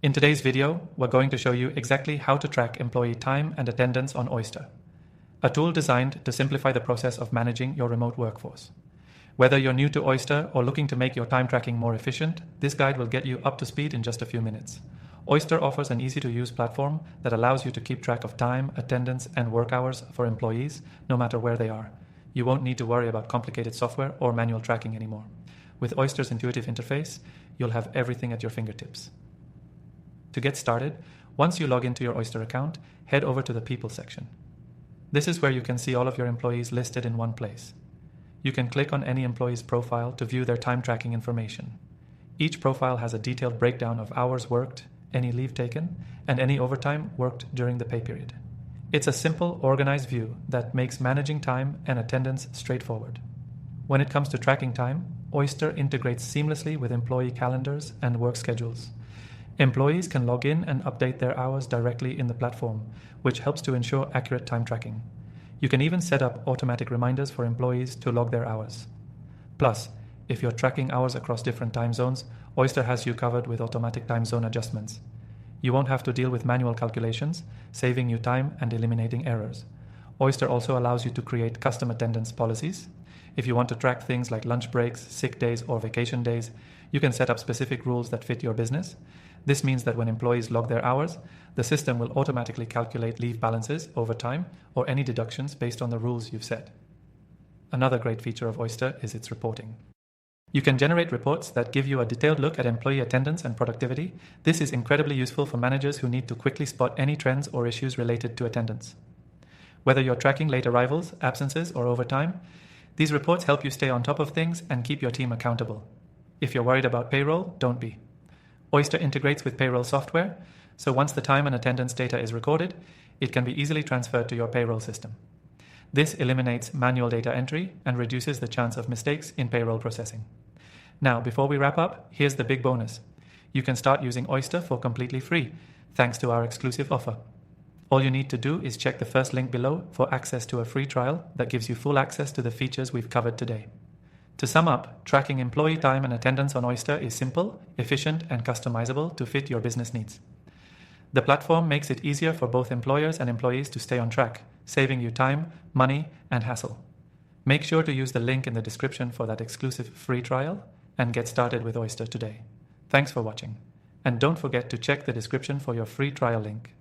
In today's video, we're going to show you exactly how to track employee time and attendance on Oyster, a tool designed to simplify the process of managing your remote workforce. Whether you're new to Oyster or looking to make your time tracking more efficient, this guide will get you up to speed in just a few minutes. Oyster offers an easy-to-use platform that allows you to keep track of time, attendance, and work hours for employees, no matter where they are. You won't need to worry about complicated software or manual tracking anymore. With Oyster's intuitive interface, you'll have everything at your fingertips. To get started, once you log into your Oyster account, head over to the People section. This is where you can see all of your employees listed in one place. You can click on any employee's profile to view their time tracking information. Each profile has a detailed breakdown of hours worked, any leave taken, and any overtime worked during the pay period. It's a simple, organized view that makes managing time and attendance straightforward. When it comes to tracking time, Oyster integrates seamlessly with employee calendars and work schedules. Employees can log in and update their hours directly in the platform, which helps to ensure accurate time tracking. You can even set up automatic reminders for employees to log their hours. Plus, if you're tracking hours across different time zones, Oyster has you covered with automatic time zone adjustments. You won't have to deal with manual calculations, saving you time and eliminating errors. Oyster also allows you to create custom attendance policies. If you want to track things like lunch breaks, sick days, or vacation days, you can set up specific rules that fit your business. This means that when employees log their hours, the system will automatically calculate leave balances, overtime, or any deductions based on the rules you've set. Another great feature of Oyster is its reporting. You can generate reports that give you a detailed look at employee attendance and productivity. This is incredibly useful for managers who need to quickly spot any trends or issues related to attendance. Whether you're tracking late arrivals, absences, or overtime, these reports help you stay on top of things and keep your team accountable. If you're worried about payroll, don't be. Oyster integrates with payroll software, so once the time and attendance data is recorded, it can be easily transferred to your payroll system. This eliminates manual data entry and reduces the chance of mistakes in payroll processing. Now, before we wrap up, here's the big bonus. You can start using Oyster for completely free, thanks to our exclusive offer. All you need to do is check the first link below for access to a free trial that gives you full access to the features we've covered today. To sum up, tracking employee time and attendance on Oyster is simple, efficient, and customizable to fit your business needs. The platform makes it easier for both employers and employees to stay on track, saving you time, money, and hassle. Make sure to use the link in the description for that exclusive free trial and get started with Oyster today. Thanks for watching. And don't forget to check the description for your free trial link.